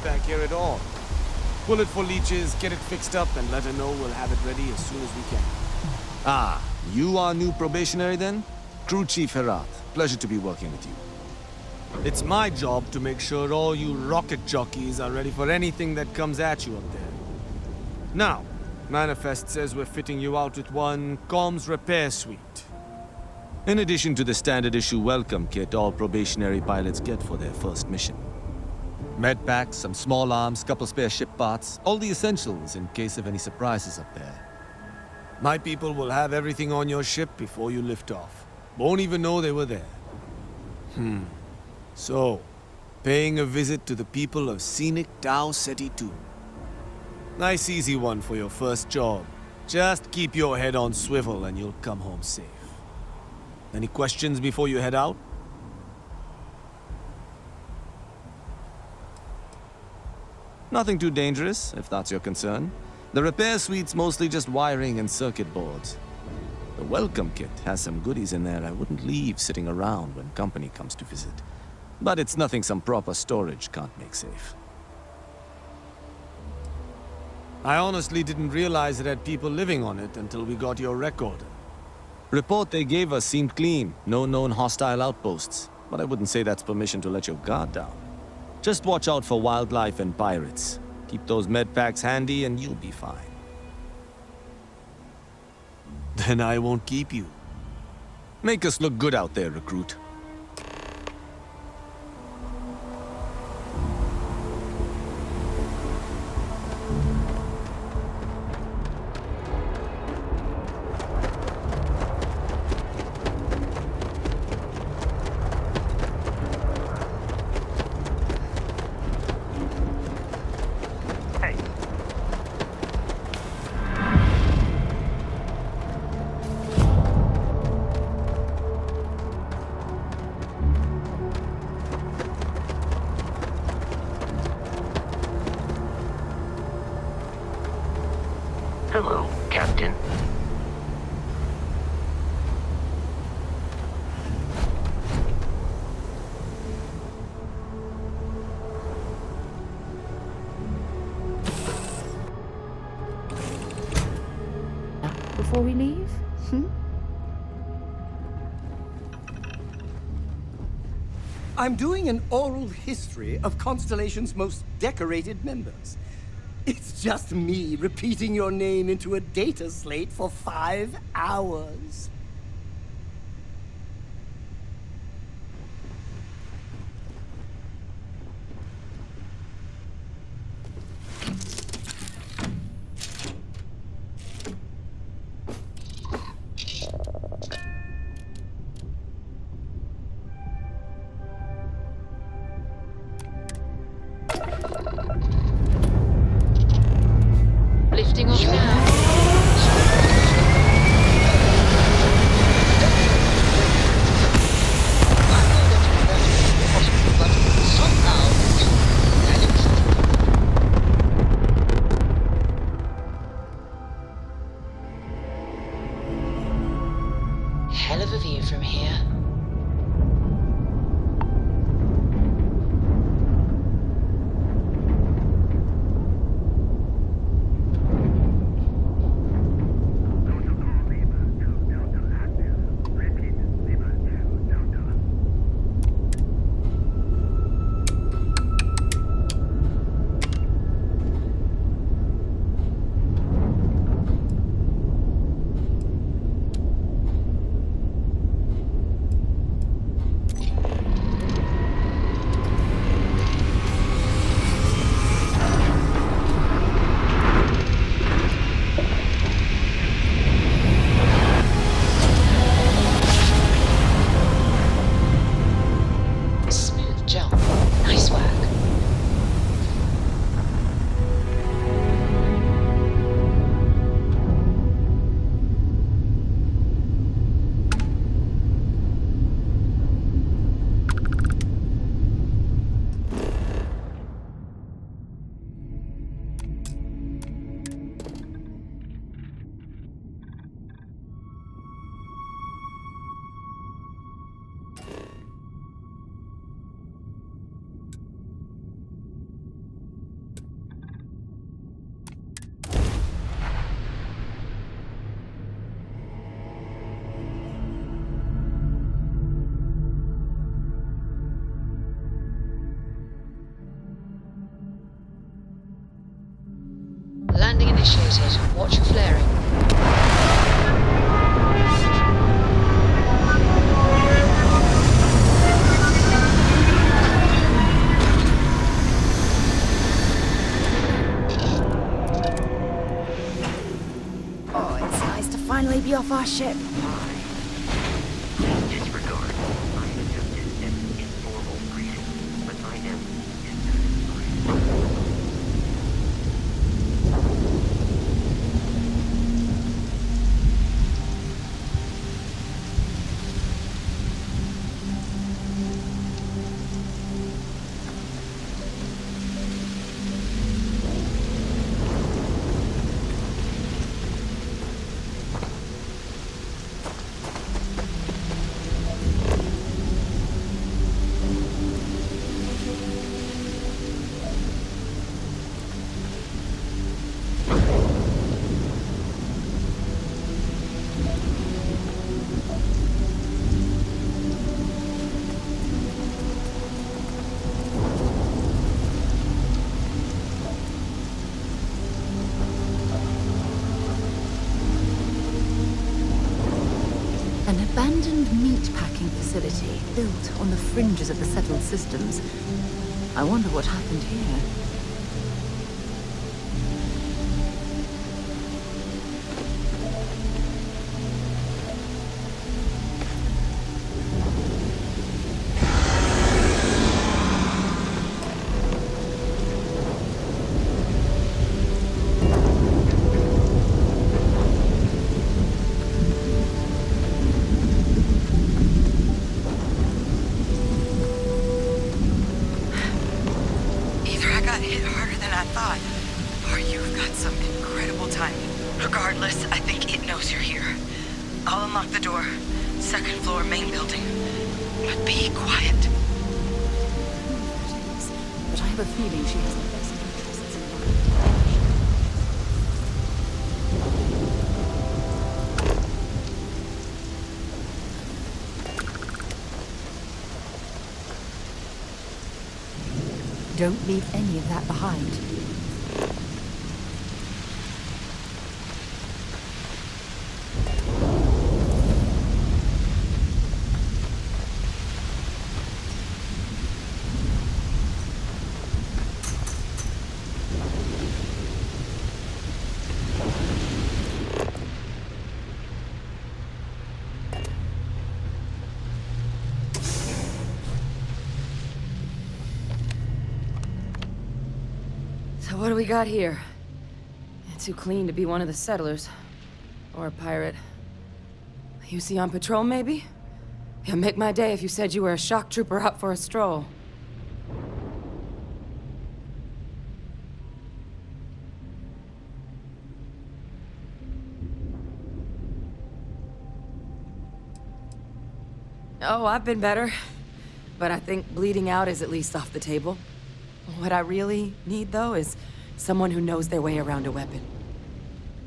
back here at all. Pull it for leeches, get it fixed up, and let her know we'll have it ready as soon as we can. Ah, you are new probationary then? Crew Chief Herat. Pleasure to be working with you. It's my job to make sure all you rocket jockeys are ready for anything that comes at you up there. Now, Manifest says we're fitting you out with one comms repair suite. In addition to the standard issue welcome kit all probationary pilots get for their first mission. Med packs, some small arms, couple spare ship parts, all the essentials in case of any surprises up there. My people will have everything on your ship before you lift off. Won't even know they were there. So, paying a visit to the people of scenic Tau Ceti 2. Nice easy one for your first job. Just keep your head on swivel and you'll come home safe. Any questions before you head out? Nothing too dangerous, if that's your concern. The repair suite's mostly just wiring and circuit boards. The welcome kit has some goodies in there I wouldn't leave sitting around when company comes to visit. But it's nothing some proper storage can't make safe. I honestly didn't realize it had people living on it until we got your recorder. Report they gave us seemed clean. No known hostile outposts. But I wouldn't say that's permission to let your guard down. Just watch out for wildlife and pirates. Keep those med packs handy and you'll be fine. Then I won't keep you. Make us look good out there, recruit. Hello, Captain. Before we leave? I'm doing an oral history of Constellation's most decorated members. It's just me repeating your name into a data slate for 5 hours. Lifting off now. initiated. Watch your flaring. Oh, it's nice to finally be off our ship. Disregard. I accept it as an informal greeting, but I am dissatisfied. An abandoned meat-packing facility built on the fringes of the settled systems. I wonder what happened here. Either I got hit harder than I thought, or you've got some incredible timing. Regardless, I think it knows you're here. I'll unlock the door. Second floor, main building. But be quiet. But I have a feeling she has the best interests in mind. Don't leave any of that behind. So what do we got here? Too clean to be one of the settlers. Or a pirate. You see on patrol, maybe? It'd make my day if you said you were a shock trooper out for a stroll. Oh, I've been better. But I think bleeding out is at least off the table. What I really need, though, is someone who knows their way around a weapon.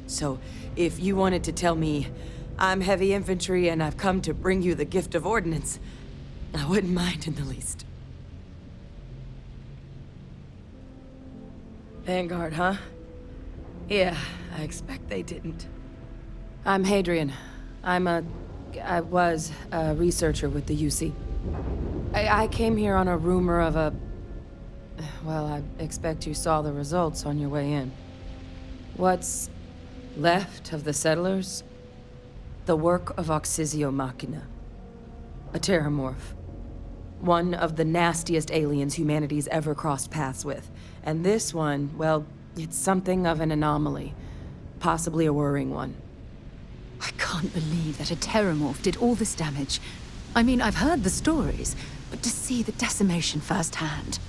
So, if you wanted to tell me, I'm heavy infantry and I've come to bring you the gift of ordnance, I wouldn't mind in the least. Vanguard, huh? Yeah, I expect they didn't. I'm Hadrian. I was a researcher with the UC. I came here on a rumor of a... Well, I expect you saw the results on your way in. What's left of the settlers? The work of Oxysio Machina. A terramorph. One of the nastiest aliens humanity's ever crossed paths with. And this one, well, it's something of an anomaly. Possibly a worrying one. I can't believe that a terramorph did all this damage. I mean, I've heard the stories, but to see the decimation firsthand...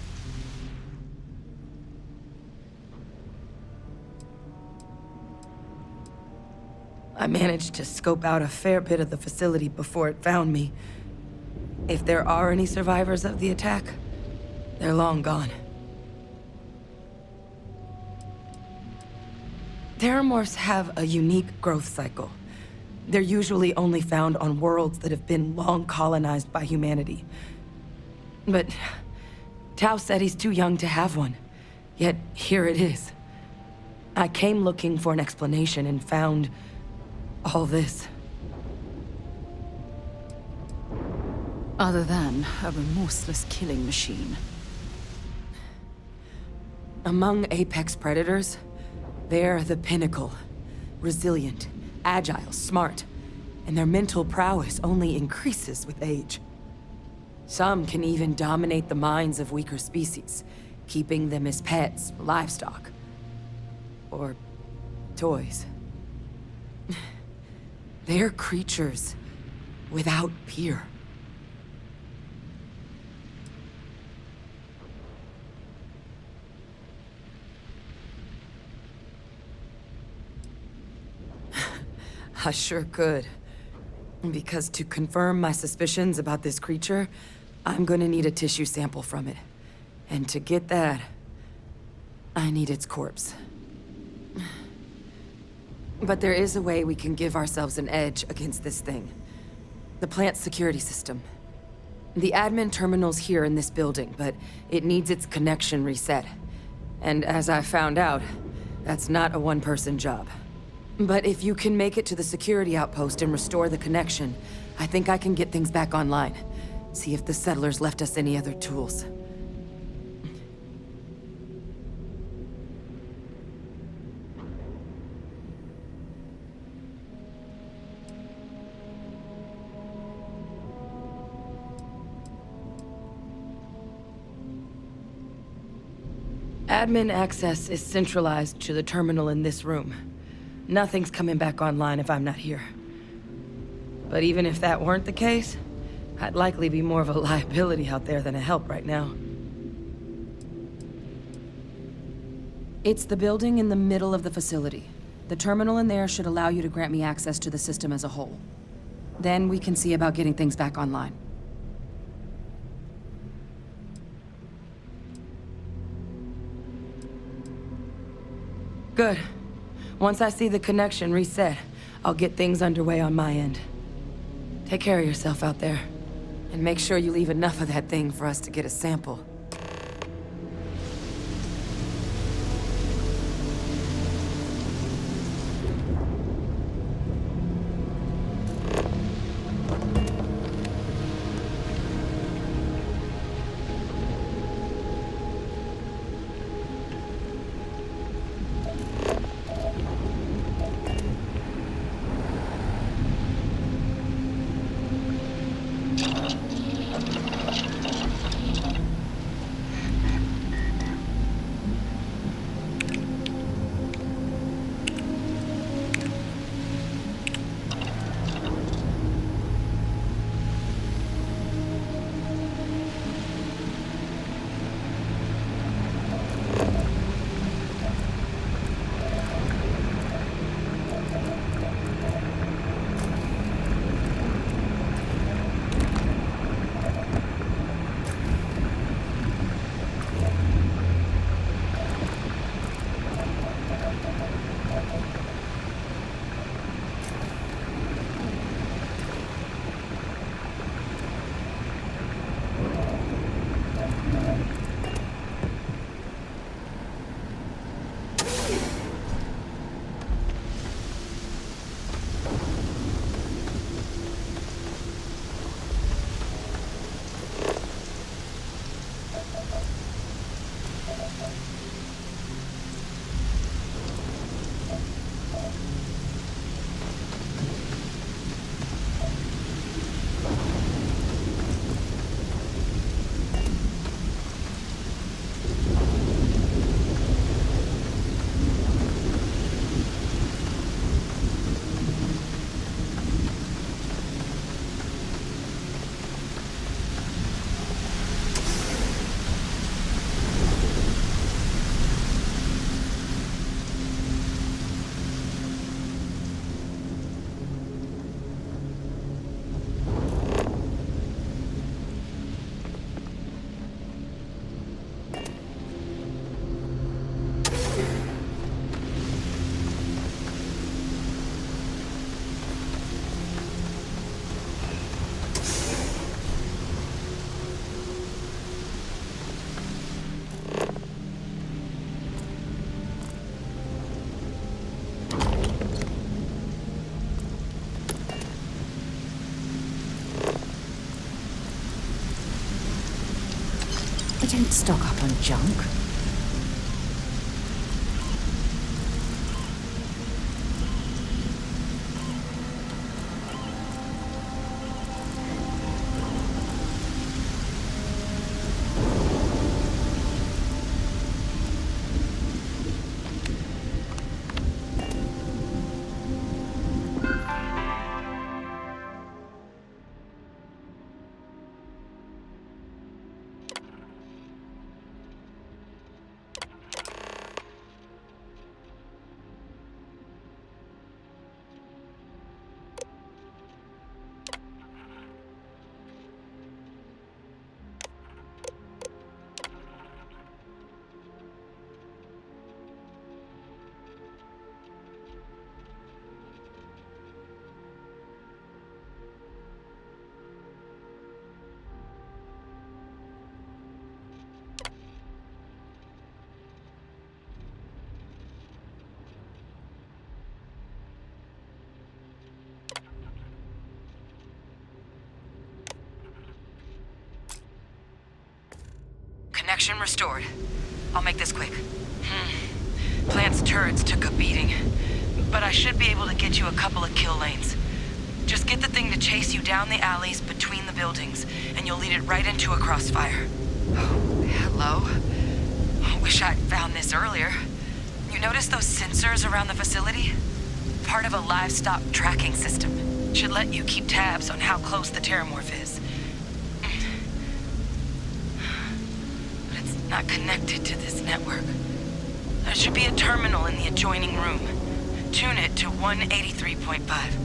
I managed to scope out a fair bit of the facility before it found me. If there are any survivors of the attack, they're long gone. Terramorphs have a unique growth cycle. They're usually only found on worlds that have been long colonized by humanity. But Tau said he's too young to have one. Yet here it is. I came looking for an explanation and found all this. Other than a remorseless killing machine. Among apex predators, they're the pinnacle. Resilient, agile, smart, and their mental prowess only increases with age. Some can even dominate the minds of weaker species, keeping them as pets, livestock, or toys. They're creatures without peer. I sure could. Because to confirm my suspicions about this creature, I'm gonna need a tissue sample from it. And to get that, I need its corpse. But there is a way we can give ourselves an edge against this thing. The plant's security system. The admin terminal's here in this building, but it needs its connection reset. And as I found out, that's not a one-person job. But if you can make it to the security outpost and restore the connection, I think I can get things back online. See if the settlers left us any other tools. Admin access is centralized to the terminal in this room. Nothing's coming back online if I'm not here. But even if that weren't the case, I'd likely be more of a liability out there than a help right now. It's the building in the middle of the facility. The terminal in there should allow you to grant me access to the system as a whole. Then we can see about getting things back online. Good. Once I see the connection reset, I'll get things underway on my end. Take care of yourself out there. And make sure you leave enough of that thing for us to get a sample. They don't stock up on junk. Connection restored. I'll make this quick. Plant's turrets took a beating, but I should be able to get you a couple of kill lanes. Just get the thing to chase you down the alleys between the buildings, and you'll lead it right into a crossfire. Oh, hello? Wish I'd found this earlier. You notice those sensors around the facility? Part of a livestock tracking system. Should let you keep tabs on how close the terramorph is. But it's not connected to this network. There should be a terminal in the adjoining room. Tune it to 183.5.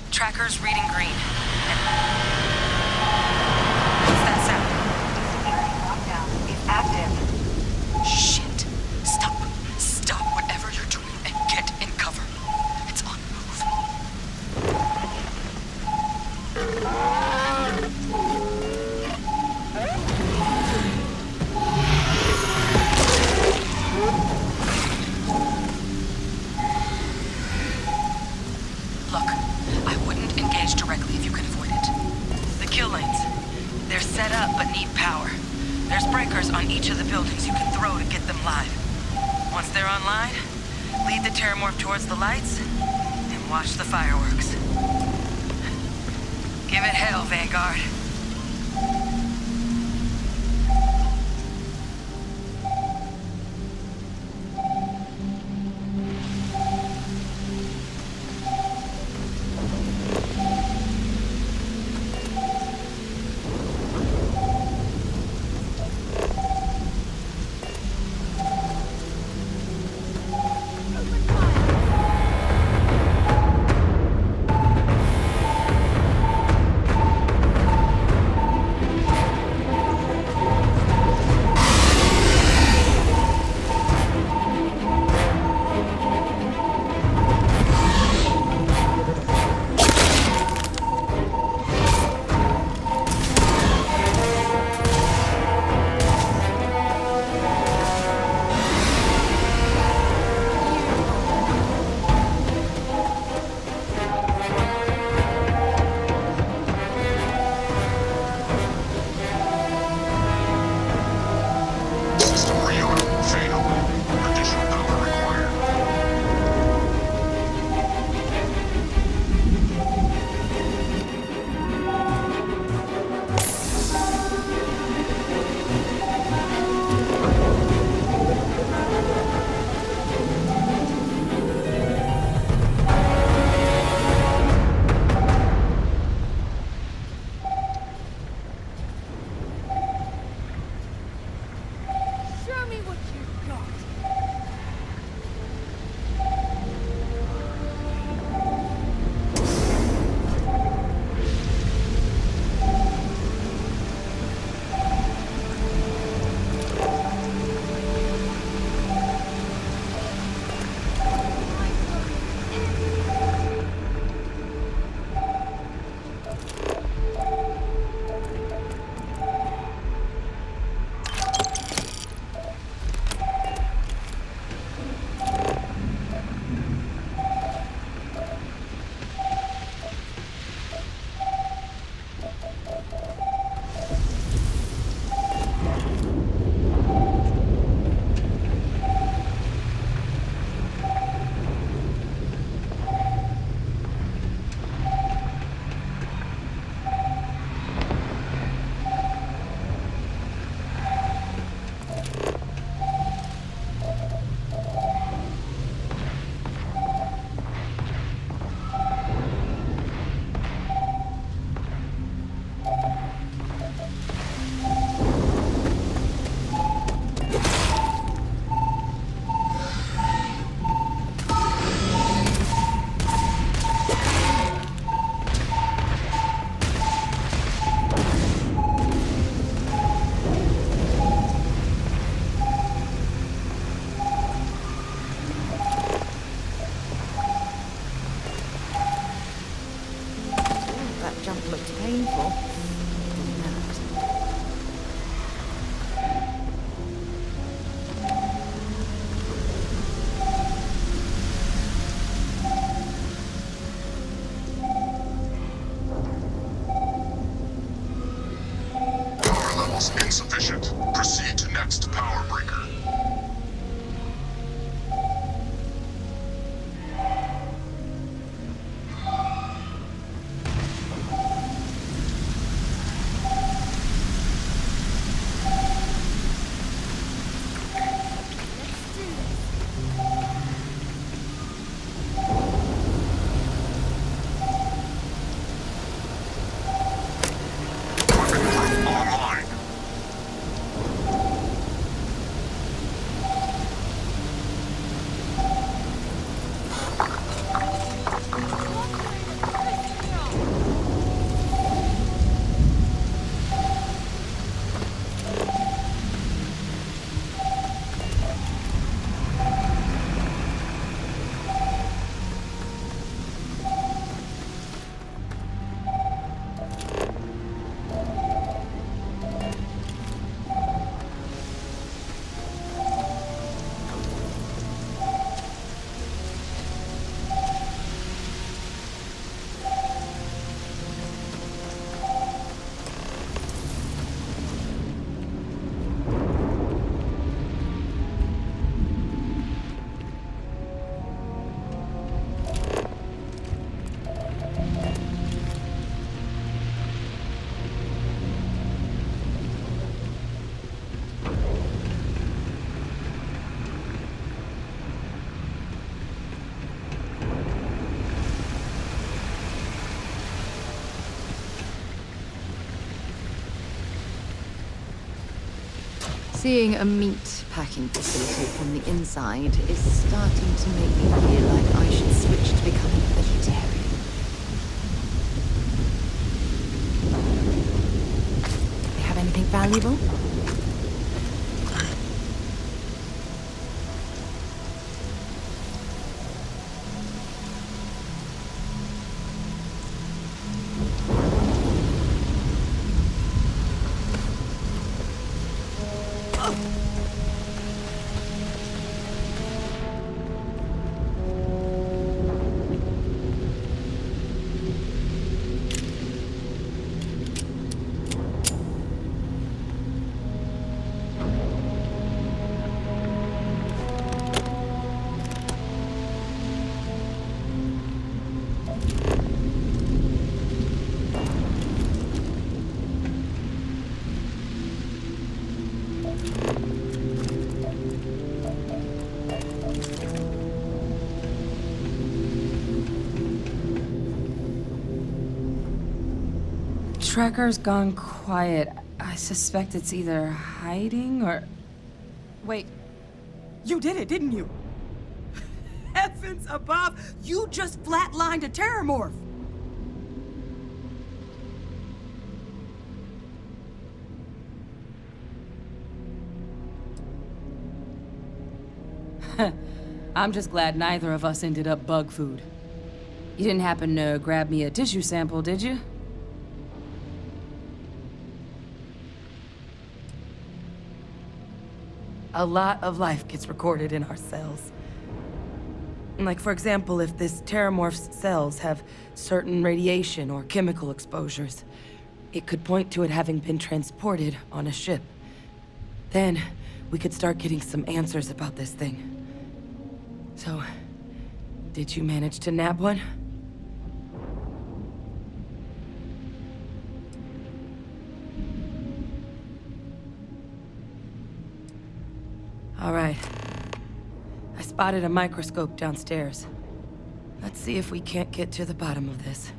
Tracker's reading green. What's that sound? Lockdown is active. Shit. Stop. Stop whatever you're doing and get in cover. It's on move. Look, I wouldn't engage directly if you can avoid it. The kill lanes. They're set up but need power. There's breakers on each of the buildings you can throw to get them live. Once they're online, lead the terramorph towards the lights and watch the fireworks. Give it hell, Vanguard. Seeing a meat packing facility from the inside is starting to make me feel like I should switch to becoming a vegetarian. They have anything valuable? Tracker's gone quiet. I suspect it's either hiding or... Wait. You did it, didn't you? Heavens above! You just flatlined a terramorph! I'm just glad neither of us ended up bug food. You didn't happen to grab me a tissue sample, did you? A lot of life gets recorded in our cells. Like, for example, if this terramorph's cells have certain radiation or chemical exposures, it could point to it having been transported on a ship. Then, we could start getting some answers about this thing. So, did you manage to nab one? All right. I spotted a microscope downstairs. Let's see if we can't get to the bottom of this.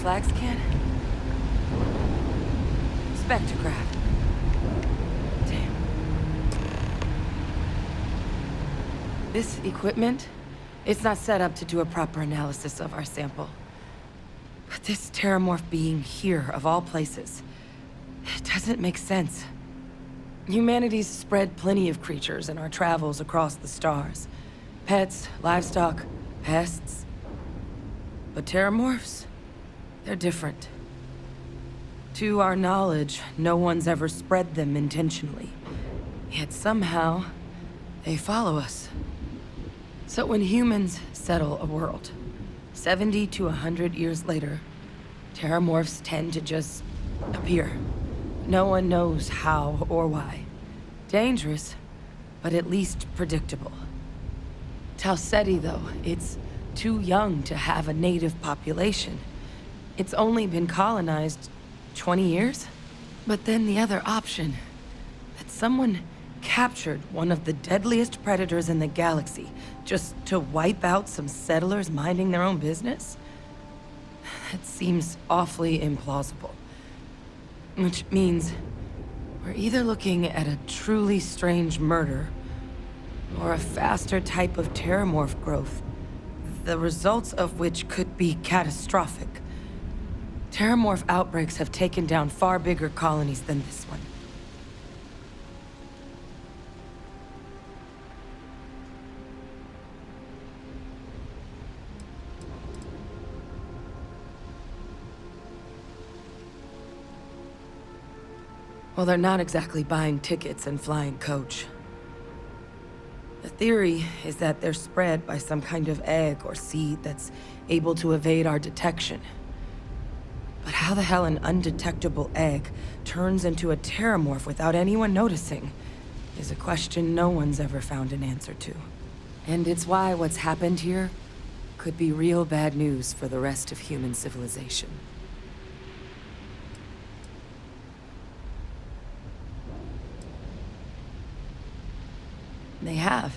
Flax can? Spectrograph. Damn. This equipment, it's not set up to do a proper analysis of our sample. But this terramorph being here, of all places, it doesn't make sense. Humanity's spread plenty of creatures in our travels across the stars. Pets, livestock, pests. But terramorphs? They're different. To our knowledge, no one's ever spread them intentionally. Yet somehow, they follow us. So when humans settle a world, 70 to 100 years later, terramorphs tend to just appear. No one knows how or why. Dangerous, but at least predictable. Tau Ceti, though, it's too young to have a native population. It's only been colonized 20 years? But then the other option, that someone captured one of the deadliest predators in the galaxy just to wipe out some settlers minding their own business? That seems awfully implausible. Which means we're either looking at a truly strange murder or a faster type of terramorph growth, the results of which could be catastrophic. Terramorph outbreaks have taken down far bigger colonies than this one. Well, they're not exactly buying tickets and flying coach. The theory is that they're spread by some kind of egg or seed that's able to evade our detection. But how the hell an undetectable egg turns into a terramorph without anyone noticing is a question no one's ever found an answer to. And it's why what's happened here could be real bad news for the rest of human civilization. They have.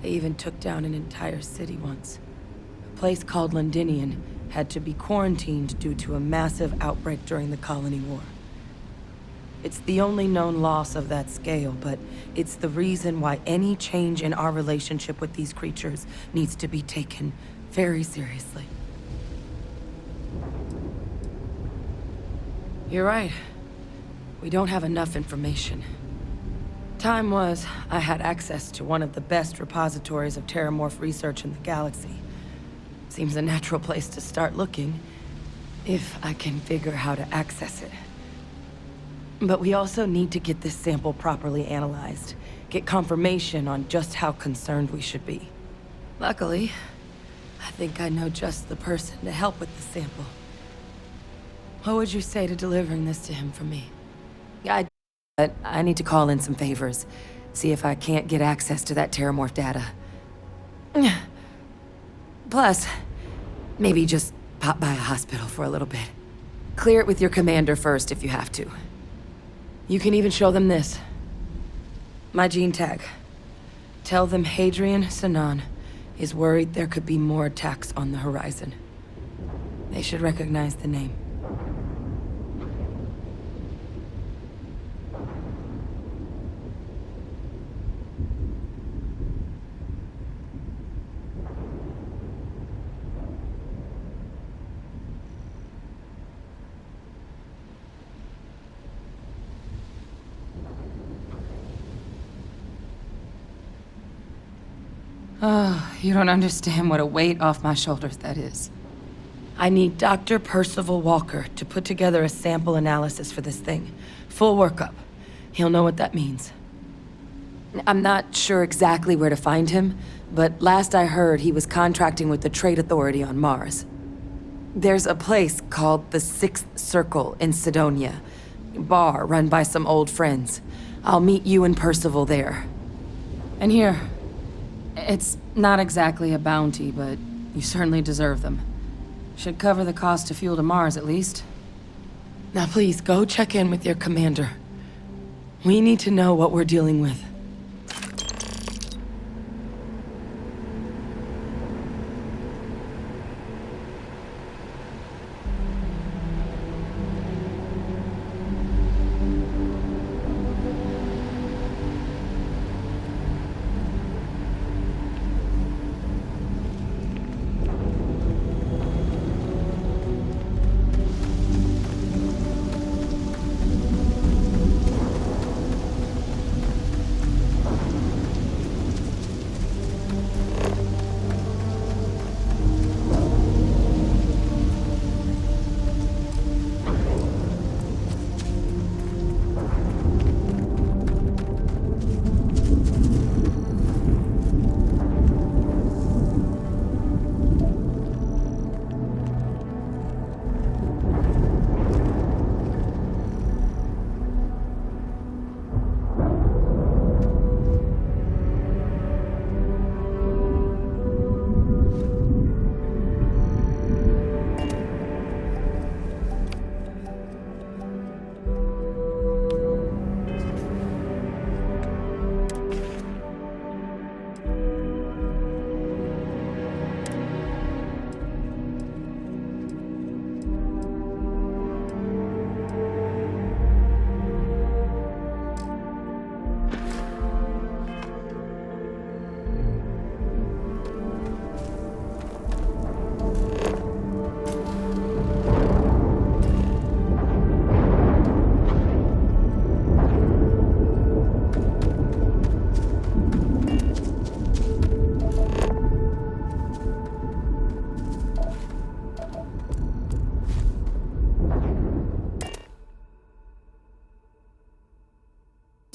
They even took down an entire city once. A place called Londinian had to be quarantined due to a massive outbreak during the Colony War. It's the only known loss of that scale, but it's the reason why any change in our relationship with these creatures needs to be taken very seriously. You're right. We don't have enough information. Time was, I had access to one of the best repositories of terramorph research in the galaxy. Seems a natural place to start looking, if I can figure how to access it. But we also need to get this sample properly analyzed, get confirmation on just how concerned we should be. Luckily, I think I know just the person to help with the sample. What would you say to delivering this to him for me? But I need to call in some favors, see if I can't get access to that terramorph data. Plus, maybe just pop by a hospital for a little bit. Clear it with your commander first if you have to. You can even show them this. My gene tag. Tell them Hadrian Sanan is worried there could be more attacks on the horizon. They should recognize the name. Oh, you don't understand what a weight off my shoulders that is. I need Dr. Percival Walker to put together a sample analysis for this thing. Full workup. He'll know what that means. I'm not sure exactly where to find him, but last I heard he was contracting with the Trade Authority on Mars. There's a place called the Sixth Circle in Sidonia. Bar run by some old friends. I'll meet you and Percival there. And here, it's not exactly a bounty, but you certainly deserve them. Should cover the cost to fuel to Mars, at least. Now please, go check in with your commander. We need to know what we're dealing with.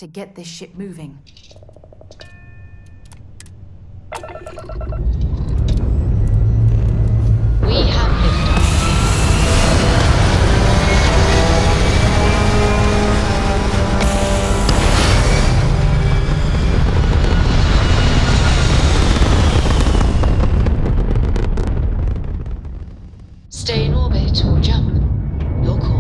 to get this ship moving. We have liftoff. Stay in orbit or jump. Your call.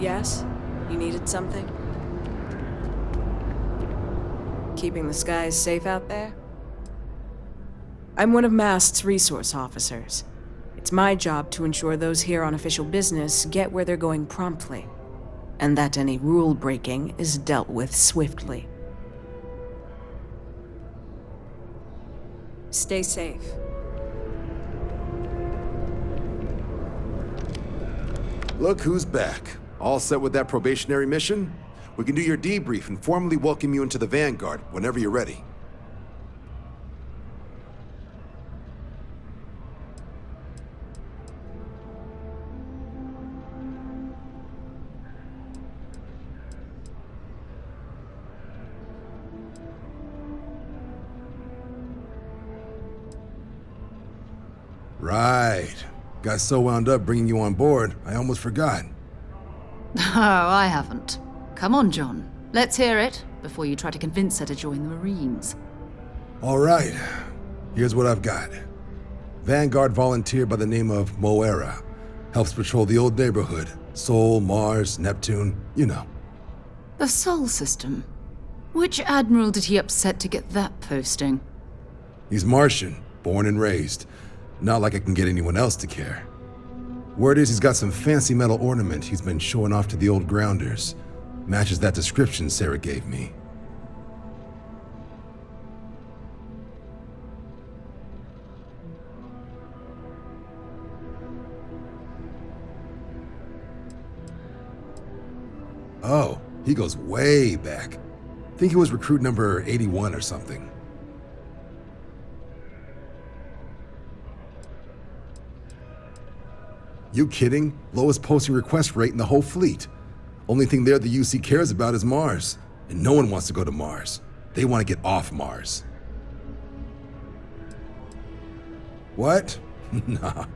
Yes? You needed something? Keeping the skies safe out there? I'm one of Mast's resource officers. It's my job to ensure those here on official business get where they're going promptly, and that any rule breaking is dealt with swiftly. Stay safe. Look who's back. All set with that probationary mission? We can do your debrief and formally welcome you into the Vanguard whenever you're ready. Right. Got so wound up bringing you on board, I almost forgot. Oh, I haven't. Come on, John. Let's hear it, before you try to convince her to join the Marines. All right. Here's what I've got. Vanguard volunteer by the name of Moira. Helps patrol the old neighborhood. Sol, Mars, Neptune, you know. The Sol system? Which admiral did he upset to get that posting? He's Martian, born and raised. Not like I can get anyone else to care. Word is he's got some fancy metal ornament he's been showing off to the old grounders. Matches that description Sarah gave me. Oh, he goes way back. Think he was recruit number 81 or something. You kidding? Lowest posting request rate in the whole fleet. Only thing there the UC cares about is Mars. And no one wants to go to Mars. They want to get off Mars. What? Nah.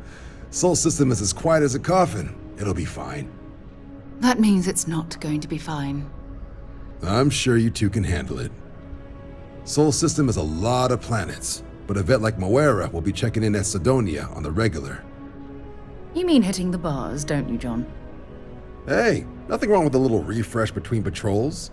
Sol system is as quiet as a coffin. It'll be fine. That means it's not going to be fine. I'm sure you two can handle it. Sol system has a lot of planets, but a vet like Moera will be checking in at Sidonia on the regular. You mean hitting the bars, don't you, John? Hey, nothing wrong with a little refresh between patrols.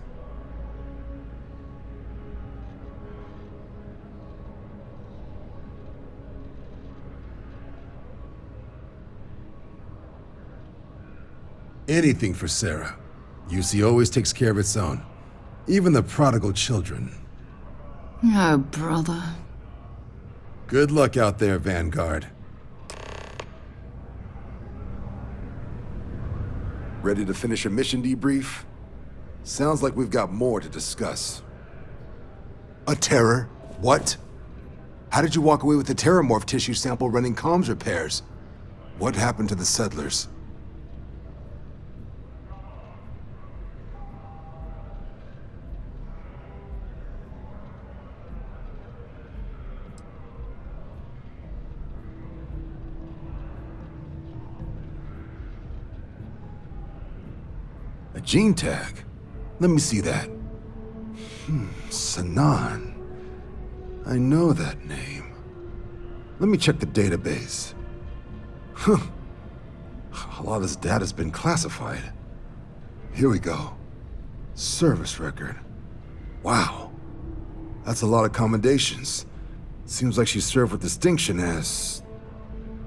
Anything for Sarah. UC always takes care of its own. Even the prodigal children. Oh, brother. Good luck out there, Vanguard. Ready to finish your mission debrief? Sounds like we've got more to discuss. A terror? What? How did you walk away with the terramorph tissue sample running comms repairs? What happened to the settlers? A gene tag? Let me see that. Sanan. I know that name. Let me check the database. Huh. A lot of this data's been classified. Here we go. Service record. Wow. That's a lot of commendations. Seems like she served with distinction as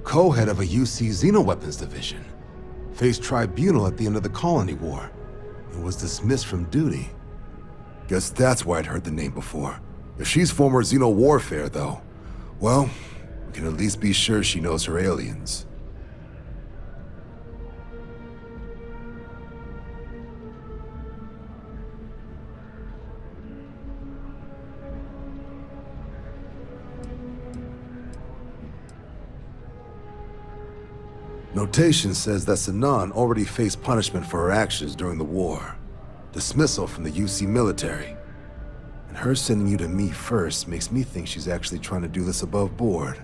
co-head of a UC Xenoweapons division. Faced tribunal at the end of the Colony War. And was dismissed from duty. Guess that's why I'd heard the name before. If she's former Xeno warfare, though, well, we can at least be sure she knows her aliens. Notation says that Sanan already faced punishment for her actions during the war. Dismissal from the UC military. And her sending you to me first makes me think she's actually trying to do this above board.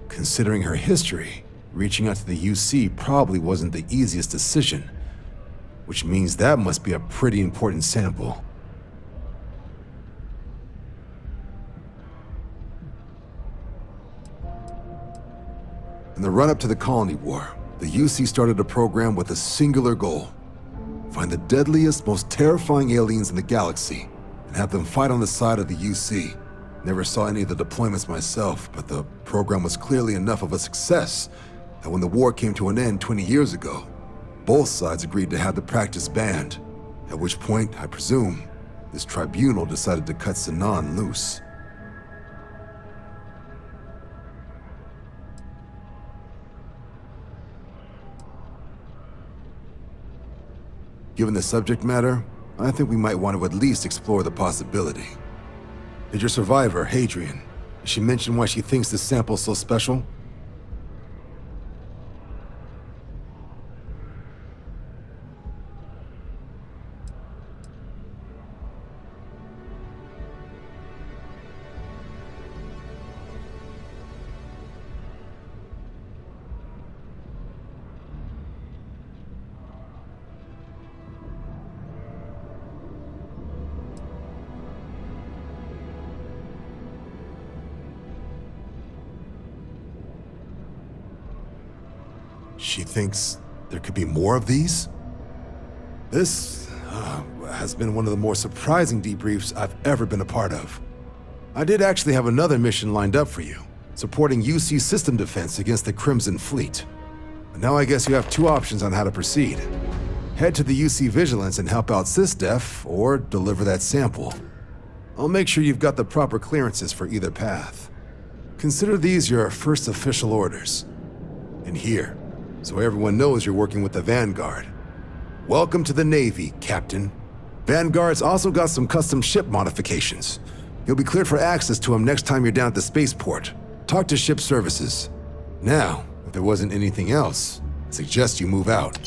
Considering her history, reaching out to the UC probably wasn't the easiest decision. Which means that must be a pretty important sample. In the run-up to the Colony War, the UC started a program with a singular goal. Find the deadliest, most terrifying aliens in the galaxy, and have them fight on the side of the UC. Never saw any of the deployments myself, but the program was clearly enough of a success that when the war came to an end 20 years ago, both sides agreed to have the practice banned, at which point, I presume, this tribunal decided to cut Sanan loose. Given the subject matter, I think we might want to at least explore the possibility. Did your survivor, Hadrian, did she mention why she thinks this sample's so special? She thinks there could be more of these? This has been one of the more surprising debriefs I've ever been a part of. I did actually have another mission lined up for you, supporting UC system defense against the Crimson Fleet. But now I guess you have two options on how to proceed. Head to the UC Vigilance and help out SysDef, or deliver that sample. I'll make sure you've got the proper clearances for either path. Consider these your first official orders. And here, so everyone knows you're working with the Vanguard. Welcome to the Navy, Captain. Vanguard's also got some custom ship modifications. You'll be cleared for access to them next time you're down at the spaceport. Talk to ship services. Now, if there wasn't anything else, I suggest you move out.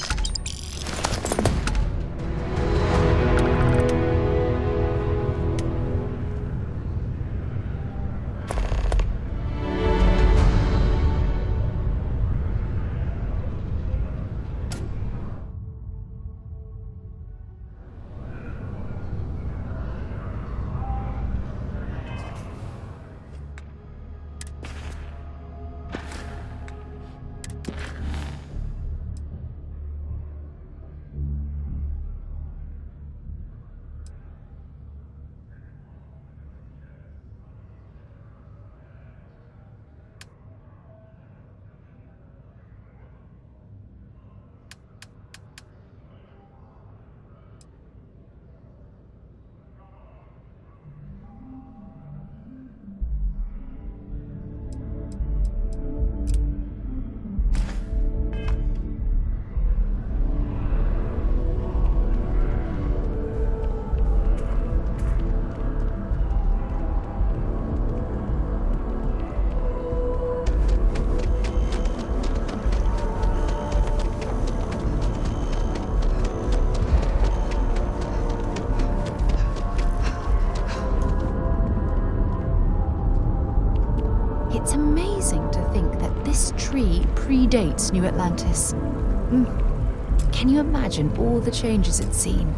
It's amazing to think that this tree predates New Atlantis. Can you imagine all the changes it's seen?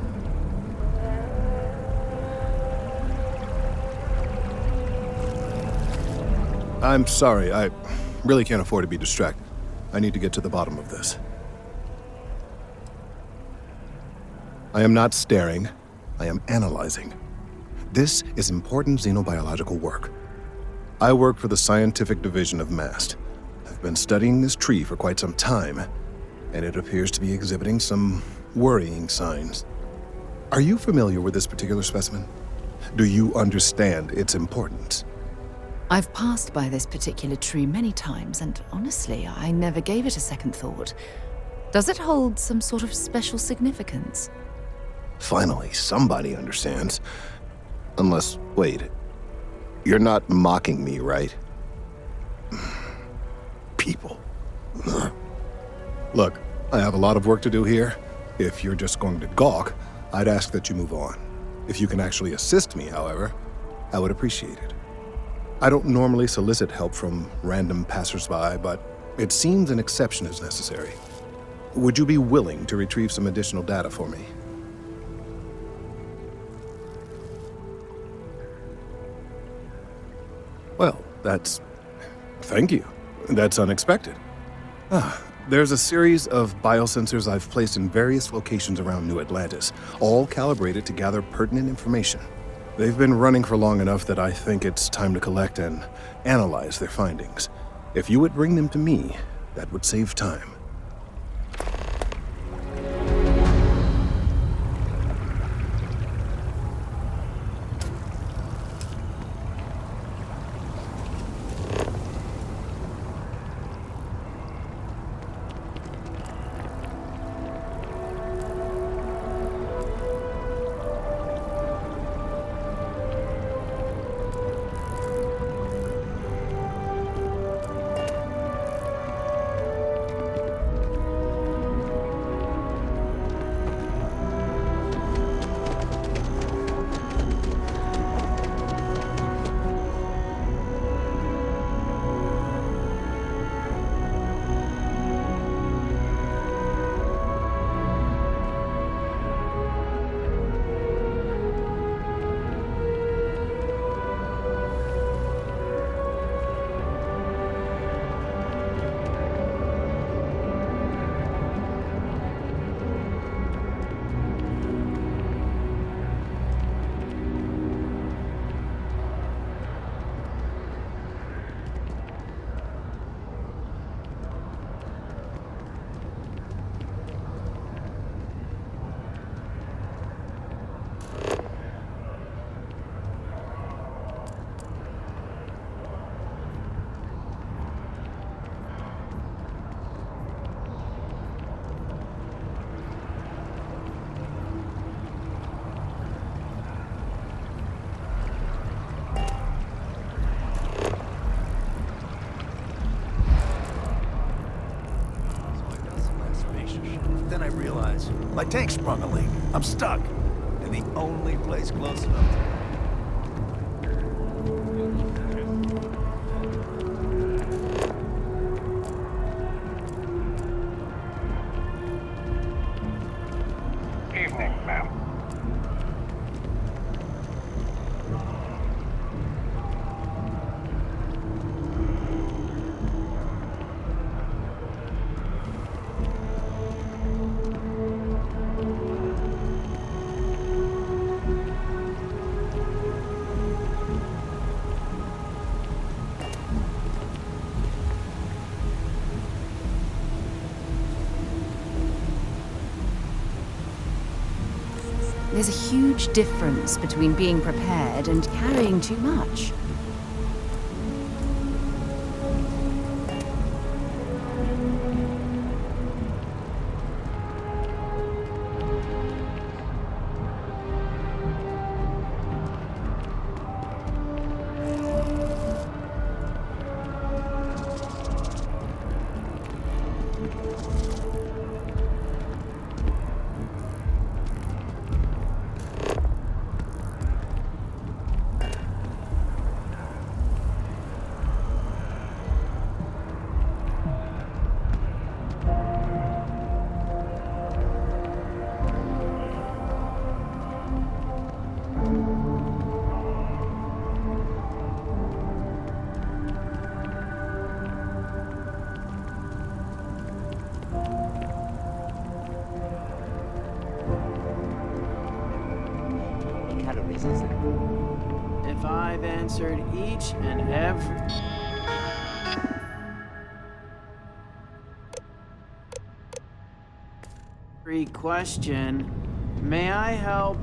I'm sorry, I really can't afford to be distracted. I need to get to the bottom of this. I am not staring, I am analyzing. This is important xenobiological work. I work for the scientific division of MAST. I've been studying this tree for quite some time, and it appears to be exhibiting some worrying signs. Are you familiar with this particular specimen? Do you understand its importance? I've passed by this particular tree many times, and honestly, I never gave it a second thought. Does it hold some sort of special significance? Finally, somebody understands. Unless, wait, you're not mocking me, right? People. Look, I have a lot of work to do here. If you're just going to gawk, I'd ask that you move on. If you can actually assist me, however, I would appreciate it. I don't normally solicit help from random passersby, but it seems an exception is necessary. Would you be willing to retrieve some additional data for me? Well, thank you. That's unexpected. There's a series of biosensors I've placed in various locations around New Atlantis, all calibrated to gather pertinent information. They've been running for long enough that I think it's time to collect and analyze their findings. If you would bring them to me, that would save time. is. My tank sprung a leak. I'm stuck. And the only place close enough to... Evening, ma'am. There's a huge difference between being prepared and carrying too much. If I've answered each and every question, may I help?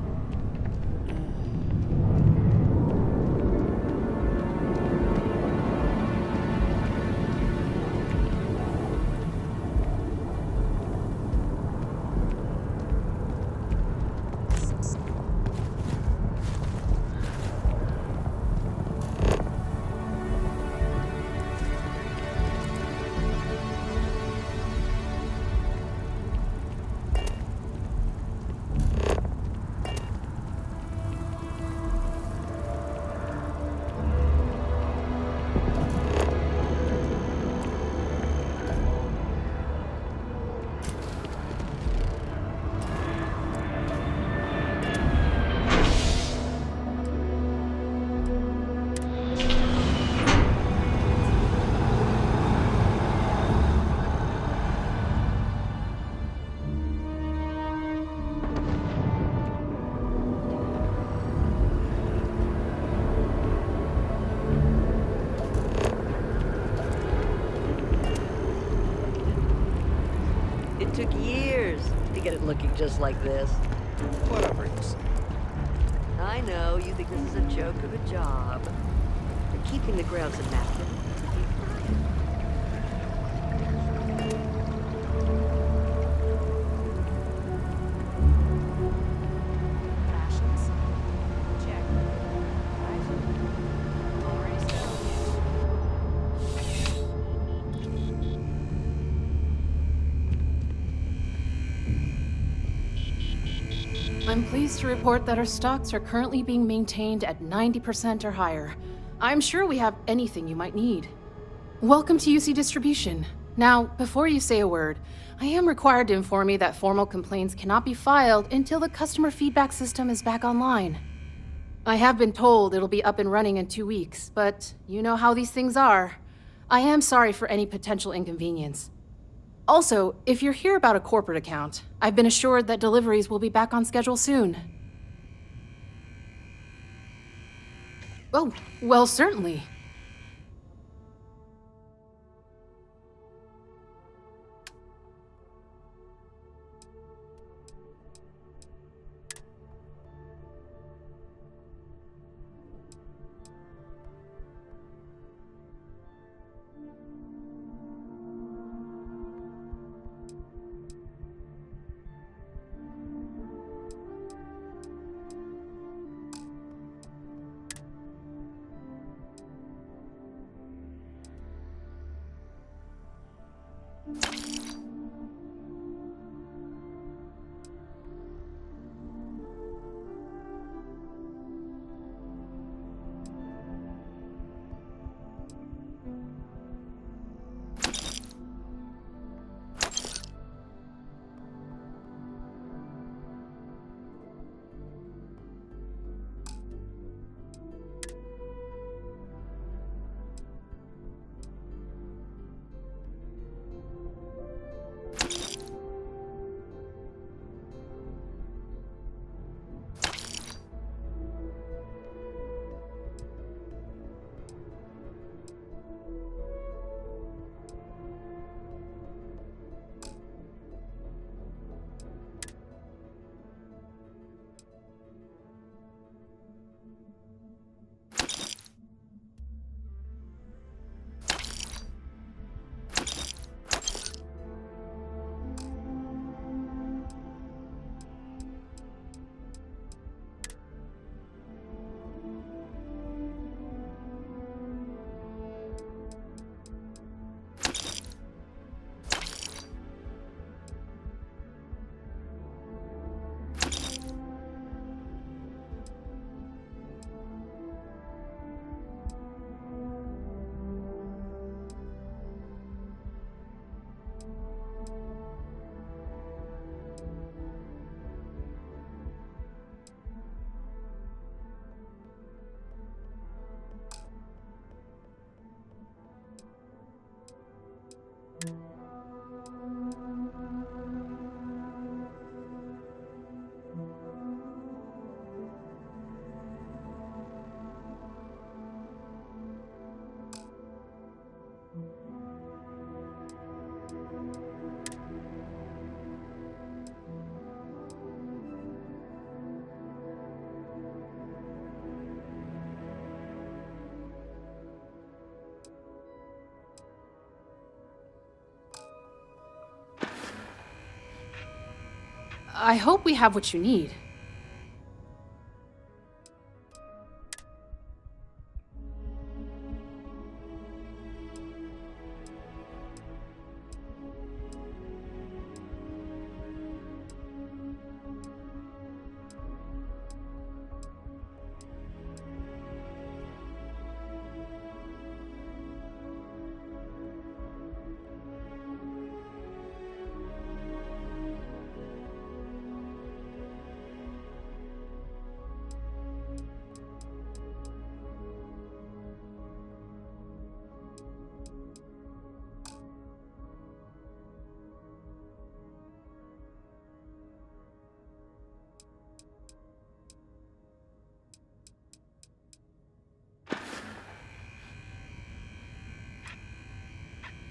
It took years to get it looking just like this. Whatever you say. I know, you think this is a joke of a job. But keeping the grounds immaculate would be brilliant. Fashions? Check. Already settled. I'm pleased to report that our stocks are currently being maintained at 90% or higher. I'm sure we have anything you might need. Welcome to UC Distribution. Now, before you say a word, I am required to inform you that formal complaints cannot be filed until the customer feedback system is back online. I have been told it'll be up and running in 2 weeks, but you know how these things are. I am sorry for any potential inconvenience. Also, if you're here about a corporate account, I've been assured that deliveries will be back on schedule soon. Oh, well, certainly. I hope we have what you need.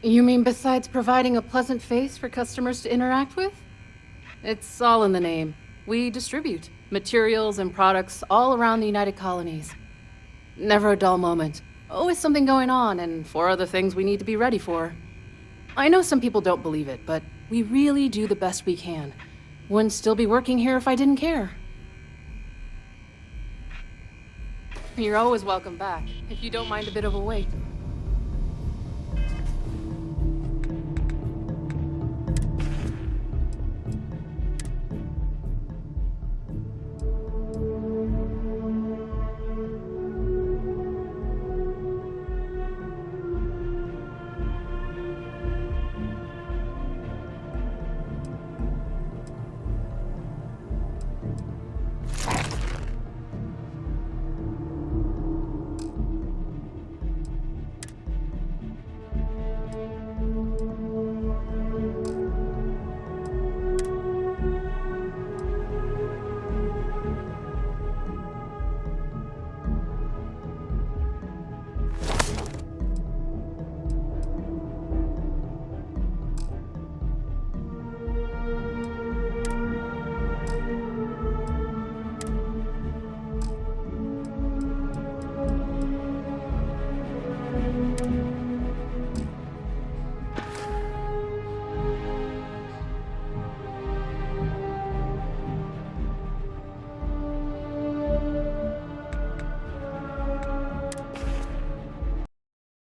You mean besides providing a pleasant face for customers to interact with? It's all in the name. We distribute materials and products all around the United Colonies. Never a dull moment. Always something going on and 4 other things we need to be ready for. I know some people don't believe it, but we really do the best we can. Wouldn't still be working here if I didn't care. You're always welcome back, if you don't mind a bit of a wait.